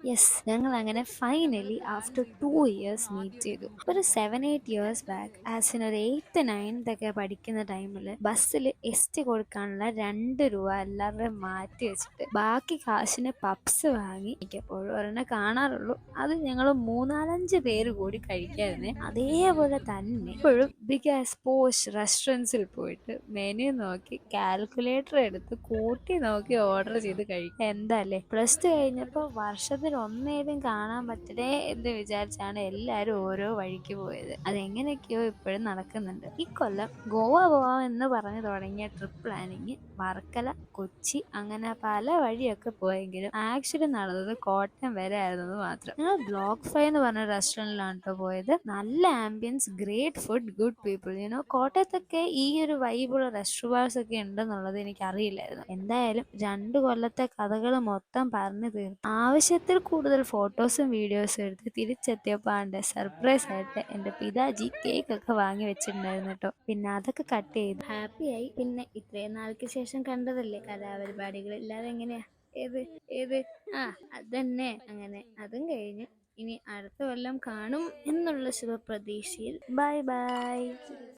Yes, ഞങ്ങൾ അങ്ങനെ finally after 2 years meet ചെയ്തു. ഒരു 7-8 ഇയേഴ്സ് ബാക്ക്, ആസ് ഇൻ ഒരു 8th 9th ഒക്കെ പഠിക്കുന്ന ടൈമിൽ ബസ്സിൽ എസ് കൊടുക്കാനുള്ള 2 രൂപ എല്ലാവരുടെയും മാറ്റി വെച്ചിട്ട് ബാക്കി കാശിന് പപ്സ് വാങ്ങി മിക്കപ്പോഴും ഒരെണ്ണം കാണാറുള്ളൂ. അത് ഞങ്ങൾ 3-4-5 പേര് കൂടി കഴിക്കായിരുന്നേ. അതേപോലെ തന്നെ ഇപ്പോഴും ബിഗ് ആസ് പോഷ് റെസ്റ്റോറൻറ്റ്സിൽ പോയിട്ട് മെനു നോക്കി കാൽക്കുലേറ്റർ എടുത്ത് കൂട്ടി നോക്കി ഓർഡർ ചെയ്ത് കഴിക്കും. എന്താല്ലേ, +2 കഴിഞ്ഞപ്പോൾ വർഷത്തിൽ ഒന്നേലും കാണാൻ പറ്റണേ എന്ന് വിചാരിച്ചാണ് എല്ലാവരും ഓരോ വഴിക്ക് പോയത്. അതെങ്ങനെയൊക്കെയോ ഇപ്പോഴും നടക്കുന്നുണ്ട്. ഈ കൊല്ലം ഗോവ പോവാം എന്ന് പറഞ്ഞു തുടങ്ങിയ ട്രിപ്പ് പ്ലാനിങ് വർക്കല, കൊച്ചി അങ്ങനെ പല വഴിയൊക്കെ പോയെങ്കിലും ആക്ച്വലി നടന്നത് കോട്ടയം വരെ ആയിരുന്നത് മാത്രം. ഞങ്ങൾ ബ്ലോക്ക് 5 എന്ന് പറഞ്ഞ റെസ്റ്റോറൻറ്റിലാണ് കേട്ടോ പോയത്. നല്ല ambience, great food, good people. കോട്ടയത്തൊക്കെ ഈ ഒരു വൈബുള്ള റെസ്റ്റോറൻറ്റ്സ് ഒക്കെ ഉണ്ടെന്നുള്ളത് എനിക്ക് അറിയില്ലായിരുന്നു. എന്തായാലും 2 കൊല്ലത്തെ കഥകൾ മൊത്തം പറഞ്ഞു തീർന്നു. ആവശ്യത്തിൽ കൂടുതൽ ഫോട്ടോസും വീഡിയോസും എടുത്ത് തിരിച്ചെത്തിയപ്പോൾ സർപ്രൈസ് ആയിട്ട് എൻ്റെ പിതാജി കേക്ക് ഒക്കെ വാങ്ങി വെച്ചിട്ടുണ്ടായിരുന്നു കേട്ടോ. പിന്നെ അതൊക്കെ കട്ട് ചെയ്ത് ഹാപ്പിയായി. പിന്നെ ഇത്രയും നാൾക്ക് ശേഷം കണ്ടതല്ലേ, കലാപരിപാടികൾ ഇല്ലാതെ എങ്ങനെയാ? ഏത് ഏത് ആ അതന്നെ. അങ്ങനെ അതും കഴിഞ്ഞ് ഇനി അടുത്ത കൊല്ലം കാണും എന്നുള്ള ശുഭപ്രതീക്ഷയിൽ ബൈ ബൈ.